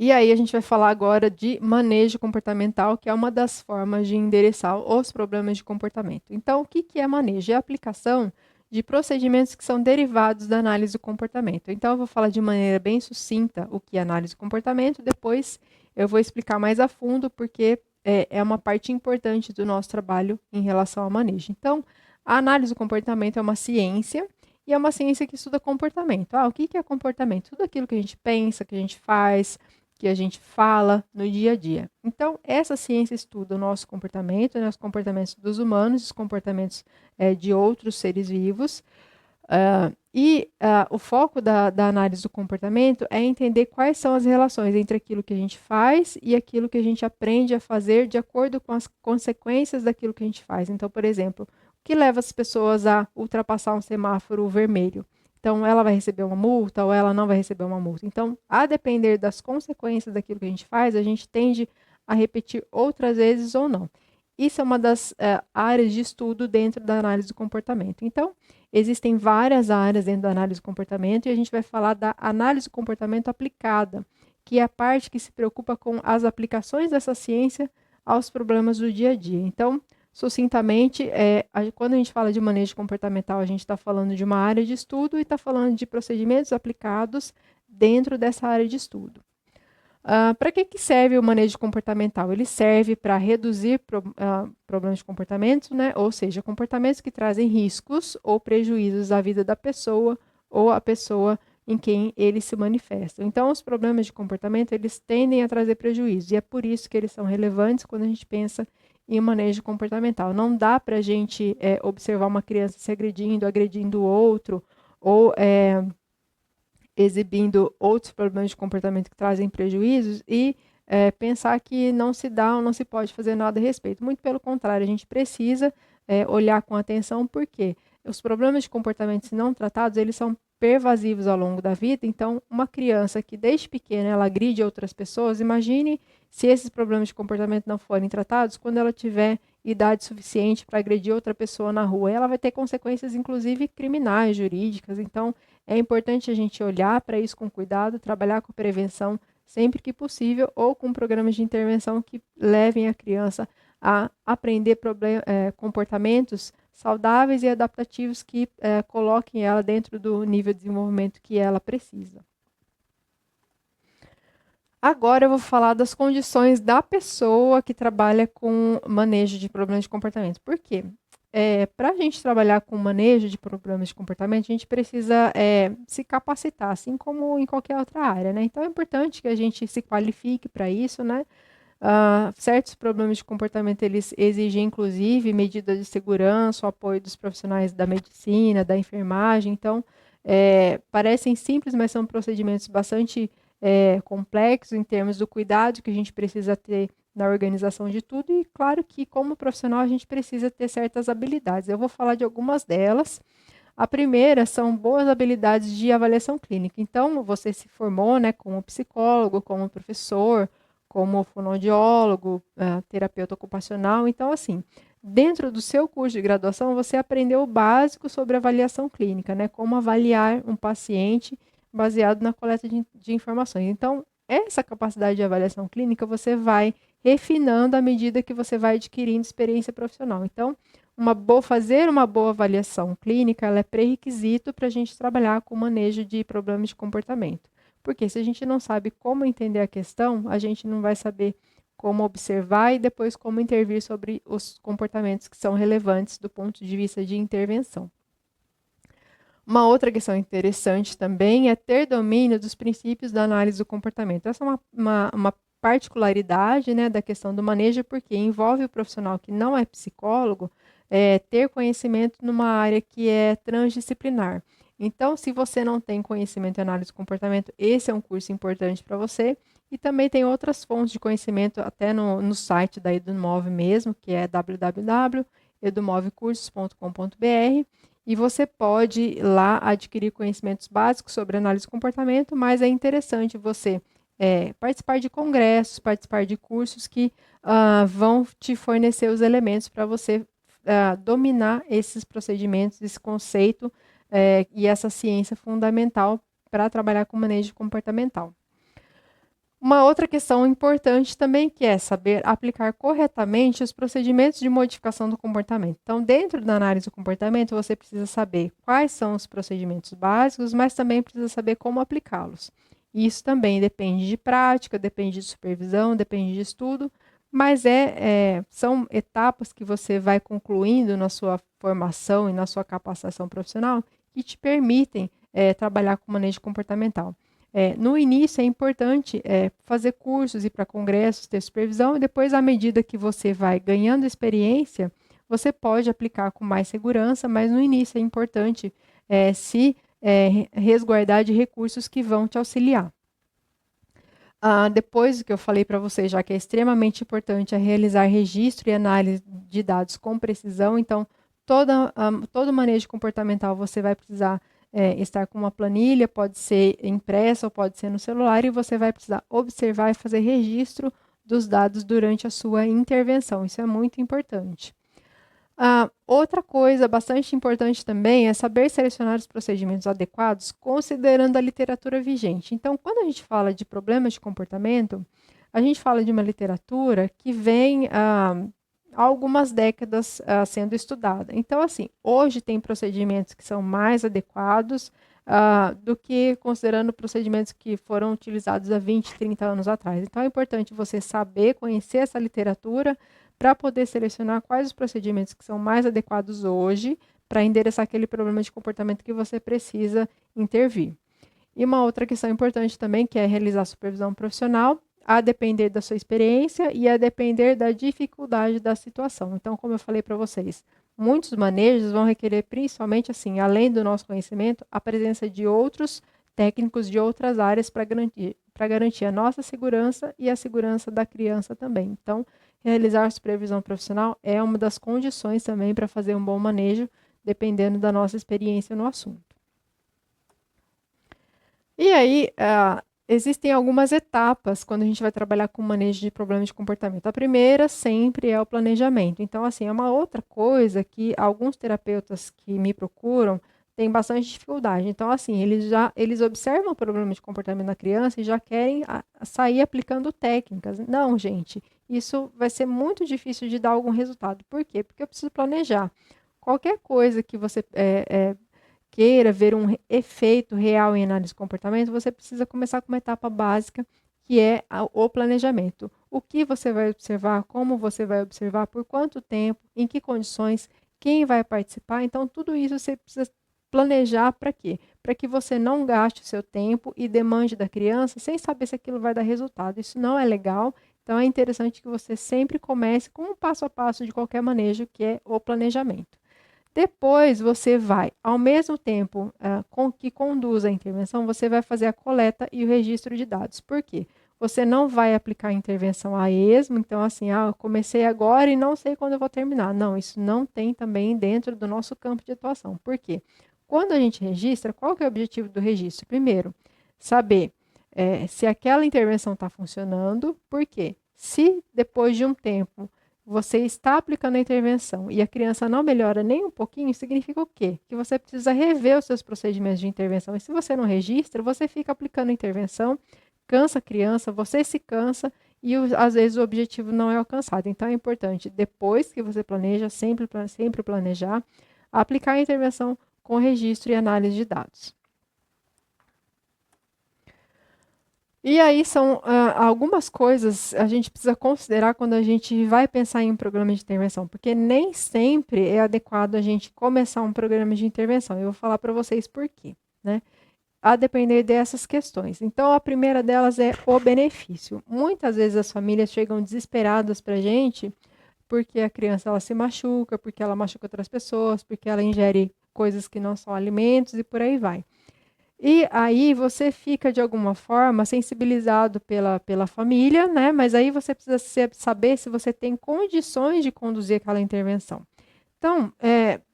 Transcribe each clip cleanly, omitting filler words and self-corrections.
E aí a gente vai falar agora de manejo comportamental, que é uma das formas de endereçar os problemas de comportamento. Então, o que é manejo? É a aplicação de procedimentos que são derivados da análise do comportamento. Então, eu vou falar de maneira bem sucinta o que é análise do comportamento, depois eu vou explicar mais a fundo, porque é uma parte importante do nosso trabalho em relação ao manejo. Então, a análise do comportamento é uma ciência, e é uma ciência que estuda comportamento. O que é comportamento? Tudo aquilo que a gente pensa, que a gente faz, que a gente fala no dia a dia. Então, essa ciência estuda o nosso comportamento, né, os comportamentos dos humanos, os comportamentos de outros seres vivos. O foco da análise do comportamento é entender quais são as relações entre aquilo que a gente faz e aquilo que a gente aprende a fazer de acordo com as consequências daquilo que a gente faz. Então, por exemplo, o que leva as pessoas a ultrapassar um semáforo vermelho? Então, ela vai receber uma multa ou ela não vai receber uma multa. Então, a depender das consequências daquilo que a gente faz, a gente tende a repetir outras vezes ou não. Isso é uma das áreas de estudo dentro da análise do comportamento. Então, existem várias áreas dentro da análise do comportamento e a gente vai falar da análise do comportamento aplicada, que é a parte que se preocupa com as aplicações dessa ciência aos problemas do dia a dia. Então, sucintamente, quando a gente fala de manejo comportamental, a gente está falando de uma área de estudo e está falando de procedimentos aplicados dentro dessa área de estudo. Para que serve o manejo comportamental? Ele serve para reduzir problemas de comportamento, né? Ou seja, comportamentos que trazem riscos ou prejuízos à vida da pessoa ou à pessoa em quem eles se manifestam. Então, os problemas de comportamento, eles tendem a trazer prejuízos, e é por isso que eles são relevantes quando a gente pensa em manejo comportamental. Não dá para a gente observar uma criança se agredindo o outro, ou exibindo outros problemas de comportamento que trazem prejuízos e pensar que não se dá ou não se pode fazer nada a respeito. Muito pelo contrário, a gente precisa olhar com atenção, porque os problemas de comportamento, se não tratados, eles são pervasivos ao longo da vida. Então, uma criança que desde pequena ela agride outras pessoas, imagine se esses problemas de comportamento não forem tratados, quando ela tiver idade suficiente para agredir outra pessoa na rua, ela vai ter consequências, inclusive criminais, jurídicas. Então, é importante a gente olhar para isso com cuidado, trabalhar com prevenção sempre que possível, ou com programas de intervenção que levem a criança a aprender comportamentos saudáveis e adaptativos que coloquem ela dentro do nível de desenvolvimento que ela precisa. Agora eu vou falar das condições da pessoa que trabalha com manejo de problemas de comportamento. Por quê? Para a gente trabalhar com manejo de problemas de comportamento, a gente precisa se capacitar, assim como em qualquer outra área, né? Então é importante que a gente se qualifique para isso, né? Certos problemas de comportamento, eles exigem, inclusive, medidas de segurança, o apoio dos profissionais da medicina, da enfermagem. Então, parecem simples, mas são procedimentos bastante complexos em termos do cuidado que a gente precisa ter na organização de tudo. E, claro que, como profissional, a gente precisa ter certas habilidades. Eu vou falar de algumas delas. A primeira são boas habilidades de avaliação clínica. Então, você se formou, né, como psicólogo, como professor, como fonoaudiólogo, terapeuta ocupacional. Então, assim, dentro do seu curso de graduação, você aprendeu o básico sobre avaliação clínica, né? Como avaliar um paciente baseado na coleta de informações. Então, essa capacidade de avaliação clínica você vai refinando à medida que você vai adquirindo experiência profissional. Então, fazer uma boa avaliação clínica ela é pré-requisito para a gente trabalhar com o manejo de problemas de comportamento. Porque se a gente não sabe como entender a questão, a gente não vai saber como observar e depois como intervir sobre os comportamentos que são relevantes do ponto de vista de intervenção. Uma outra questão interessante também é ter domínio dos princípios da análise do comportamento. Essa é uma particularidade, né, da questão do manejo, porque envolve o profissional que não é psicólogo ter conhecimento numa área que é transdisciplinar. Então, se você não tem conhecimento em análise do comportamento, esse é um curso importante para você. E também tem outras fontes de conhecimento, até no site da Edumove mesmo, que é www.edumovecursos.com.br. E você pode lá adquirir conhecimentos básicos sobre análise do comportamento, mas é interessante você participar de congressos, participar de cursos que vão te fornecer os elementos para você dominar esses procedimentos, esse conceito e essa ciência fundamental para trabalhar com manejo comportamental. Uma outra questão importante também que é saber aplicar corretamente os procedimentos de modificação do comportamento. Então, dentro da análise do comportamento, você precisa saber quais são os procedimentos básicos, mas também precisa saber como aplicá-los. Isso também depende de prática, depende de supervisão, depende de estudo, mas são etapas que você vai concluindo na sua formação e na sua capacitação profissional que te permitem trabalhar com manejo comportamental. No início é importante fazer cursos, ir para congressos, ter supervisão, e depois, à medida que você vai ganhando experiência, você pode aplicar com mais segurança, mas no início é importante se resguardar de recursos que vão te auxiliar. Depois do que eu falei para vocês, já que é extremamente importante realizar registro e análise de dados com precisão, então todo manejo comportamental você vai precisar estar com uma planilha, pode ser impressa ou pode ser no celular, e você vai precisar observar e fazer registro dos dados durante a sua intervenção. Isso é muito importante. Outra coisa bastante importante também é saber selecionar os procedimentos adequados considerando a literatura vigente. Então, quando a gente fala de problemas de comportamento, a gente fala de uma literatura que vem há algumas décadas sendo estudada. Então, assim, hoje tem procedimentos que são mais adequados do que considerando procedimentos que foram utilizados há 20, 30 anos atrás. Então, é importante você saber, conhecer essa literatura para poder selecionar quais os procedimentos que são mais adequados hoje para endereçar aquele problema de comportamento que você precisa intervir. E uma outra questão importante também, que é realizar supervisão profissional, a depender da sua experiência e a depender da dificuldade da situação. Então, como eu falei para vocês, muitos manejos vão requerer, principalmente assim, além do nosso conhecimento, a presença de outros técnicos de outras áreas para garantir a nossa segurança e a segurança da criança também. Então, realizar supervisão profissional é uma das condições também para fazer um bom manejo, dependendo da nossa experiência no assunto. E aí, existem algumas etapas quando a gente vai trabalhar com manejo de problemas de comportamento. A primeira sempre é o planejamento. Então, assim, é uma outra coisa que alguns terapeutas que me procuram têm bastante dificuldade. Então, assim, eles observam o problema de comportamento na criança e já querem sair aplicando técnicas. Não, gente, isso vai ser muito difícil de dar algum resultado. Por quê? Porque eu preciso planejar. Qualquer coisa que você queira ver um efeito real em análise de comportamento, você precisa começar com uma etapa básica, que é o planejamento. O que você vai observar, como você vai observar, por quanto tempo, em que condições, quem vai participar. Então, tudo isso você precisa planejar para quê? Para que você não gaste o seu tempo e demande da criança sem saber se aquilo vai dar resultado. Isso não é legal. Então, é interessante que você sempre comece com um passo a passo de qualquer manejo, que é o planejamento. Depois, você vai, ao mesmo tempo que conduz a intervenção, você vai fazer a coleta e o registro de dados. Por quê? Você não vai aplicar a intervenção a esmo, então assim, eu comecei agora e não sei quando eu vou terminar. Não, isso não tem também dentro do nosso campo de atuação. Por quê? Quando a gente registra, qual que é o objetivo do registro? Primeiro, saber se aquela intervenção está funcionando. Por quê? Se depois de um tempo você está aplicando a intervenção e a criança não melhora nem um pouquinho, significa o quê? Que você precisa rever os seus procedimentos de intervenção. E se você não registra, você fica aplicando a intervenção, cansa a criança, você se cansa e às vezes o objetivo não é alcançado. Então é importante, depois que você planeja, sempre planejar, aplicar a intervenção com registro e análise de dados. E aí são algumas coisas a gente precisa considerar quando a gente vai pensar em um programa de intervenção, porque nem sempre é adequado a gente começar um programa de intervenção. Eu vou falar para vocês por quê, né? A depender dessas questões. Então, a primeira delas é o benefício. Muitas vezes as famílias chegam desesperadas para a gente porque a criança ela se machuca, porque ela machuca outras pessoas, porque ela ingere coisas que não são alimentos e por aí vai. E aí você fica, de alguma forma, sensibilizado pela família, né? Mas aí você precisa saber se você tem condições de conduzir aquela intervenção. Então,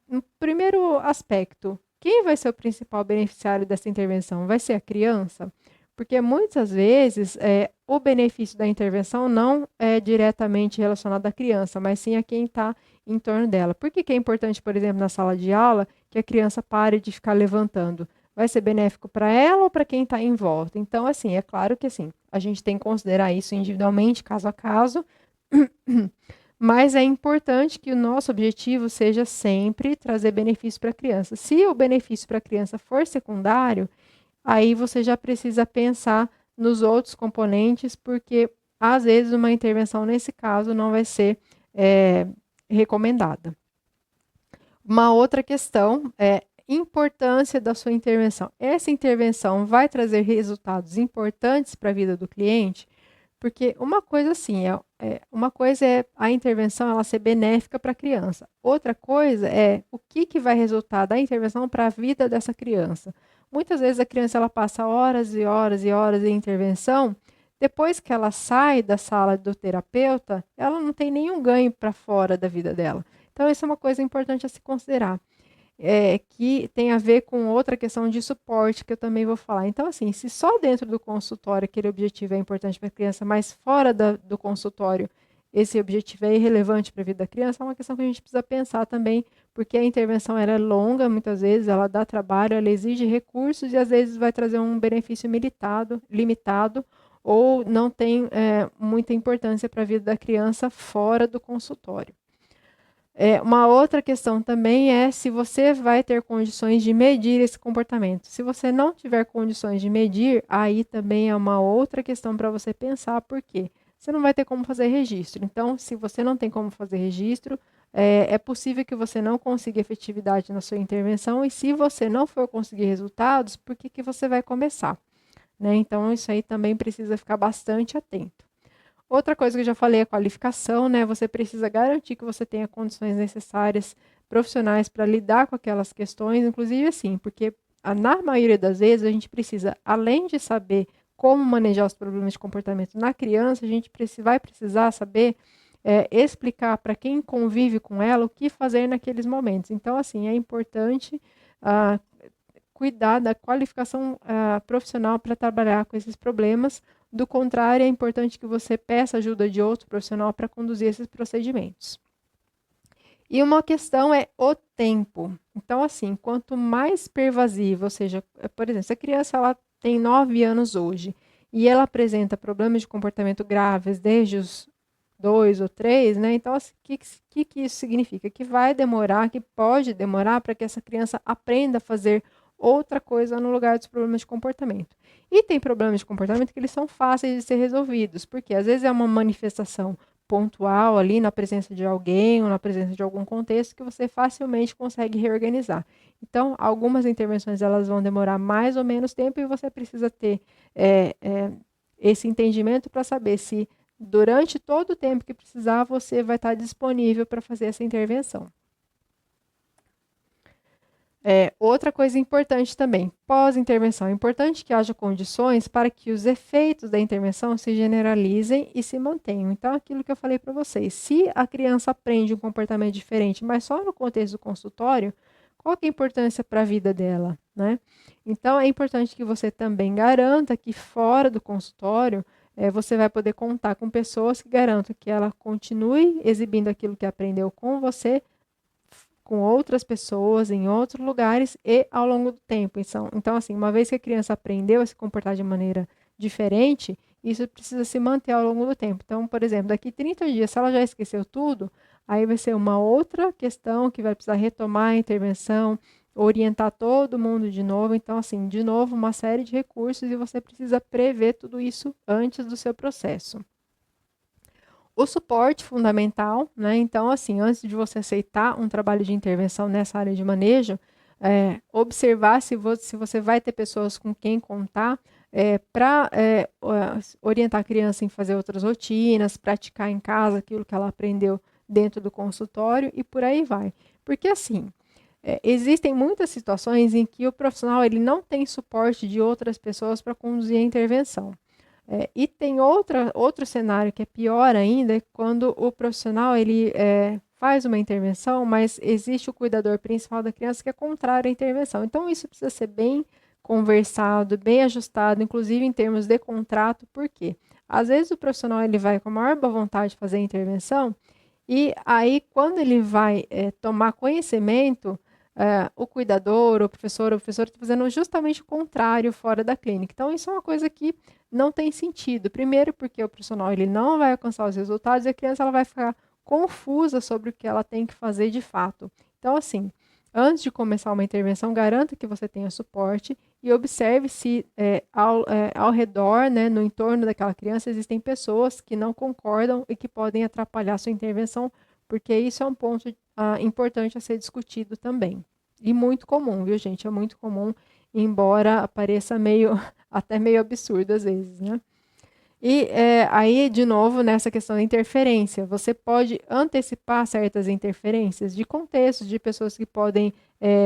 no primeiro aspecto, quem vai ser o principal beneficiário dessa intervenção? Vai ser a criança? Porque muitas vezes o benefício da intervenção não é diretamente relacionado à criança, mas sim a quem está em torno dela. Por que é importante, por exemplo, na sala de aula, que a criança pare de ficar levantando? Vai ser benéfico para ela ou para quem está em volta? Então, assim, é claro que assim, a gente tem que considerar isso individualmente, caso a caso, mas é importante que o nosso objetivo seja sempre trazer benefício para a criança. Se o benefício para a criança for secundário, aí você já precisa pensar nos outros componentes, porque às vezes uma intervenção nesse caso não vai ser recomendada. Uma outra questão é importância da sua intervenção. Essa intervenção vai trazer resultados importantes para a vida do cliente, porque uma coisa assim, uma coisa é a intervenção ela ser benéfica para a criança. Outra coisa é o que vai resultar da intervenção para a vida dessa criança. Muitas vezes a criança ela passa horas e horas e horas em intervenção, depois que ela sai da sala do terapeuta, ela não tem nenhum ganho para fora da vida dela. Então, isso é uma coisa importante a se considerar, que tem a ver com outra questão de suporte que eu também vou falar. Então, assim, se só dentro do consultório aquele objetivo é importante para a criança, mas fora do consultório esse objetivo é irrelevante para a vida da criança, é uma questão que a gente precisa pensar também, porque a intervenção ela é longa, muitas vezes, ela dá trabalho, ela exige recursos e às vezes vai trazer um benefício limitado ou não tem muita importância para a vida da criança fora do consultório. Uma outra questão também é se você vai ter condições de medir esse comportamento. Se você não tiver condições de medir, aí também é uma outra questão para você pensar, por quê? Você não vai ter como fazer registro. Então, se você não tem como fazer registro, é possível que você não consiga efetividade na sua intervenção, e se você não for conseguir resultados, por que você vai começar? Né? Então, isso aí também precisa ficar bastante atento. Outra coisa que eu já falei é a qualificação, né? Você precisa garantir que você tenha condições necessárias profissionais para lidar com aquelas questões, inclusive assim, porque na maioria das vezes a gente precisa, além de saber como manejar os problemas de comportamento na criança, a gente vai precisar saber explicar para quem convive com ela o que fazer naqueles momentos. Então, assim, é importante cuidar da qualificação profissional para trabalhar com esses problemas. Do contrário, é importante que você peça ajuda de outro profissional para conduzir esses procedimentos. E uma questão é o tempo. Então, assim, quanto mais pervasivo, ou seja, por exemplo, se a criança ela tem 9 anos hoje e ela apresenta problemas de comportamento graves desde os 2 ou 3, né? Então, o que isso significa? Que vai demorar, que pode demorar para que essa criança aprenda a fazer outra coisa no lugar dos problemas de comportamento. E tem problemas de comportamento que eles são fáceis de ser resolvidos, porque às vezes é uma manifestação pontual ali na presença de alguém ou na presença de algum contexto que você facilmente consegue reorganizar. Então, algumas intervenções elas vão demorar mais ou menos tempo e você precisa ter esse entendimento para saber se durante todo o tempo que precisar você vai estar disponível para fazer essa intervenção. Outra coisa importante também, pós-intervenção, é importante que haja condições para que os efeitos da intervenção se generalizem e se mantenham. Então, aquilo que eu falei para vocês, se a criança aprende um comportamento diferente, mas só no contexto do consultório, qual que é a importância para a vida dela, né? Então, é importante que você também garanta que fora do consultório, você vai poder contar com pessoas que garantam que ela continue exibindo aquilo que aprendeu com você, com outras pessoas, em outros lugares e ao longo do tempo. Então, assim, uma vez que a criança aprendeu a se comportar de maneira diferente, isso precisa se manter ao longo do tempo. Então, por exemplo, daqui 30 dias, se ela já esqueceu tudo, aí vai ser uma outra questão que vai precisar retomar a intervenção, orientar todo mundo de novo. Então, assim, de novo, uma série de recursos e você precisa prever tudo isso antes do seu processo. O suporte fundamental, né? Então, assim, antes de você aceitar um trabalho de intervenção nessa área de manejo, observar se você vai ter pessoas com quem contar para orientar a criança em fazer outras rotinas, praticar em casa aquilo que ela aprendeu dentro do consultório e por aí vai. Porque, assim, existem muitas situações em que o profissional ele não tem suporte de outras pessoas para conduzir a intervenção. E tem outro cenário que é pior ainda, é quando o profissional ele faz uma intervenção, mas existe o cuidador principal da criança que é contrário à intervenção. Então, isso precisa ser bem conversado, bem ajustado, inclusive em termos de contrato, por quê? Às vezes o profissional ele vai com a maior boa vontade fazer a intervenção, e aí quando ele vai tomar conhecimento, o cuidador, o professor está fazendo justamente o contrário fora da clínica. Então, isso é uma coisa que não tem sentido. Primeiro, porque o profissional ele não vai alcançar os resultados e a criança ela vai ficar confusa sobre o que ela tem que fazer de fato. Então, assim, antes de começar uma intervenção, garanta que você tenha suporte e observe se ao redor, né, no entorno daquela criança, existem pessoas que não concordam e que podem atrapalhar a sua intervenção, porque isso é um ponto importante a ser discutido também. E muito comum, viu, gente? É muito comum, embora pareça até meio absurdo às vezes, né? E aí, de novo, nessa questão da interferência, você pode antecipar certas interferências de contextos, de pessoas que podem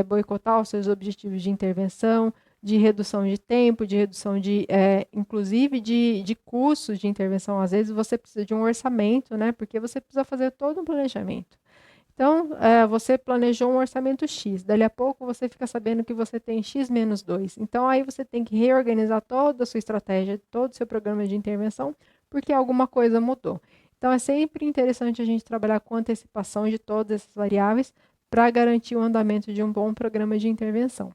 boicotar os seus objetivos de intervenção, de redução de tempo, de redução inclusive de custos de intervenção. Às vezes você precisa de um orçamento, né? Porque você precisa fazer todo um planejamento. Então, você planejou um orçamento X, dali a pouco você fica sabendo que você tem X menos 2. Então, aí você tem que reorganizar toda a sua estratégia, todo o seu programa de intervenção, porque alguma coisa mudou. Então, é sempre interessante a gente trabalhar com antecipação de todas essas variáveis para garantir o andamento de um bom programa de intervenção.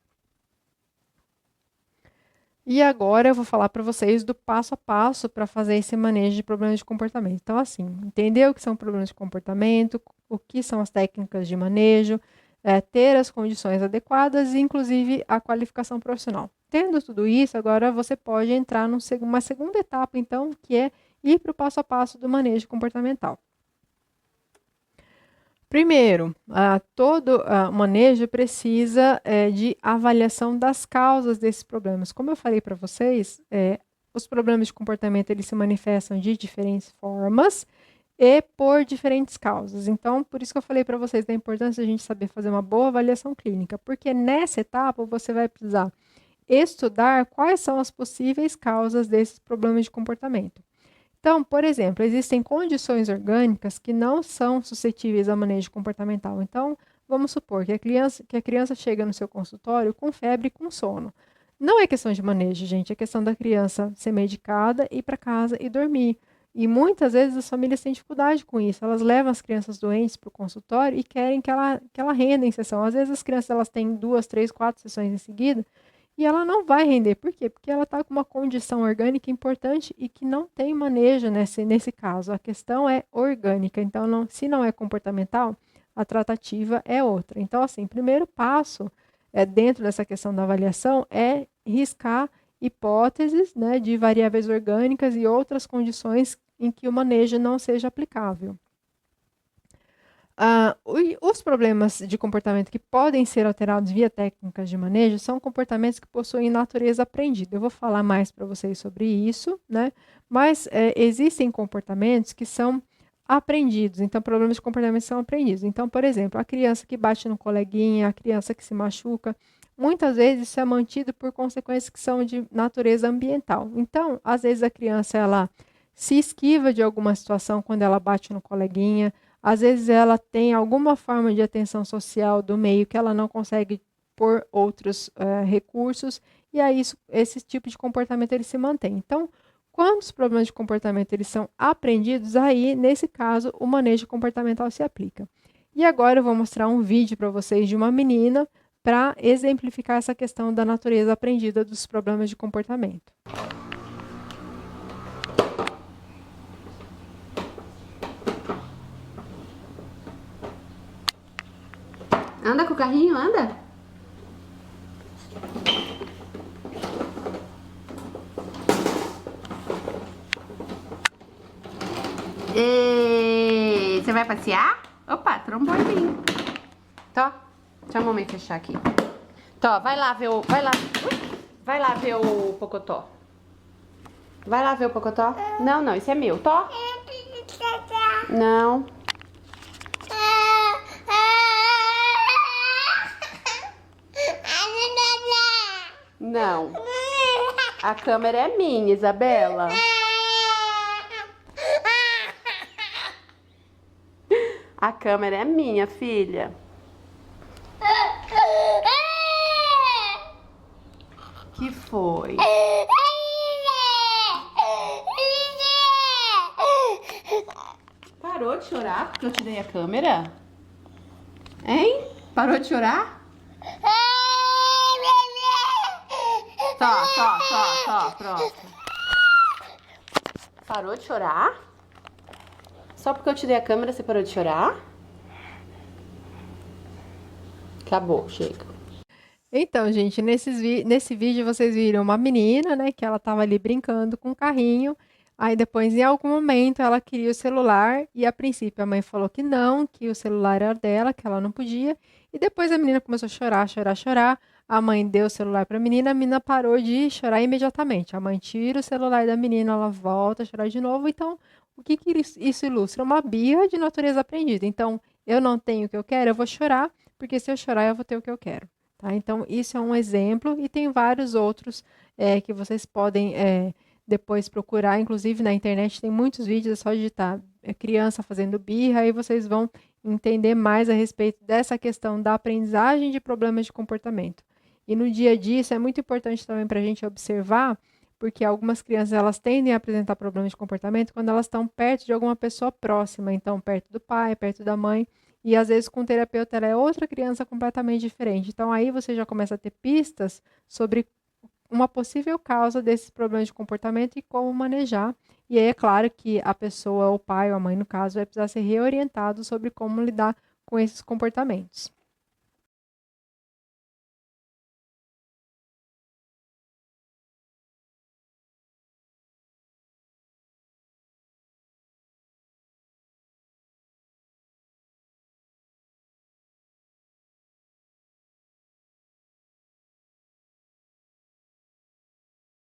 E agora eu vou falar para vocês do passo a passo para fazer esse manejo de problemas de comportamento. Então, assim, entender o que são problemas de comportamento, o que são as técnicas de manejo, ter as condições adequadas e, inclusive, a qualificação profissional. Tendo tudo isso, agora você pode entrar numa segunda etapa, então, que é ir para o passo a passo do manejo comportamental. Primeiro, todo manejo precisa de avaliação das causas desses problemas. Como eu falei para vocês, os problemas de comportamento eles se manifestam de diferentes formas e por diferentes causas. Então, por isso que eu falei para vocês da importância de a gente saber fazer uma boa avaliação clínica, porque nessa etapa você vai precisar estudar quais são as possíveis causas desses problemas de comportamento. Então, por exemplo, existem condições orgânicas que não são suscetíveis a manejo comportamental. Então, vamos supor que a criança chega no seu consultório com febre e com sono. Não é questão de manejo, gente, é questão da criança ser medicada, ir para casa e dormir. E muitas vezes as famílias têm dificuldade com isso. Elas levam as crianças doentes para o consultório e querem que ela renda em sessão. Às vezes as crianças elas têm 2, 3, 4 sessões em seguida e ela não vai render. Por quê? Porque ela está com uma condição orgânica importante e que não tem manejo nesse caso. A questão é orgânica. Então, se não é comportamental, a tratativa é outra. Então, assim, primeiro passo dentro dessa questão da avaliação é riscar hipóteses, né, de variáveis orgânicas e outras condições em que o manejo não seja aplicável. Os problemas de comportamento que podem ser alterados via técnicas de manejo são comportamentos que possuem natureza aprendida. Eu vou falar mais para vocês sobre isso, né? Mas existem comportamentos que são aprendidos. Então, problemas de comportamento são aprendidos. Então, por exemplo, a criança que bate no coleguinha, a criança que se machuca, muitas vezes isso é mantido por consequências que são de natureza ambiental. Então, às vezes a criança ela se esquiva de alguma situação quando ela bate no coleguinha. Às vezes ela tem alguma forma de atenção social do meio que ela não consegue por outros recursos, e aí esse tipo de comportamento ele se mantém. Então, quando os problemas de comportamento eles são aprendidos, aí, nesse caso, o manejo comportamental se aplica. E agora eu vou mostrar um vídeo para vocês de uma menina para exemplificar essa questão da natureza aprendida dos problemas de comportamento. Anda com o carrinho, anda. E... Você vai passear? Opa, trombou em mim. Tó, deixa a mamãe fechar aqui. Tó, vai lá ver o... Vai lá ver o Pocotó. Vai lá ver o Pocotó. Não, não, isso é meu. Tó. Não. Não. A câmera é minha, Isabela. A câmera é minha, filha. Que foi? Parou de chorar porque eu te dei a câmera? Hein? Parou de chorar? Pronto. Parou de chorar? Só porque eu te dei a câmera, você parou de chorar? Acabou, chega. Então, gente, nesse vídeo vocês viram uma menina, né, que ela tava ali brincando com o carrinho. Aí depois, em algum momento, ela queria o celular e a princípio a mãe falou que não, que o celular era dela, que ela não podia. E depois a menina começou a chorar, chorar, chorar. A mãe deu o celular para a menina parou de chorar imediatamente. A mãe tira o celular da menina, ela volta a chorar de novo. Então, o que que isso ilustra? Uma birra de natureza aprendida. Então, eu não tenho o que eu quero, eu vou chorar, porque se eu chorar, eu vou ter o que eu quero. Tá? Então, isso é um exemplo e tem vários outros que vocês podem depois procurar. Inclusive, na internet tem muitos vídeos, é só digitar criança fazendo birra, aí vocês vão entender mais a respeito dessa questão da aprendizagem de problemas de comportamento. E no dia a dia, isso é muito importante também para a gente observar, porque algumas crianças elas tendem a apresentar problemas de comportamento quando elas estão perto de alguma pessoa próxima, então perto do pai, perto da mãe. E às vezes com o terapeuta ela é outra criança completamente diferente. Então aí você já começa a ter pistas sobre uma possível causa desses problemas de comportamento e como manejar. E aí é claro que a pessoa, o pai ou a mãe no caso, vai precisar ser reorientado sobre como lidar com esses comportamentos.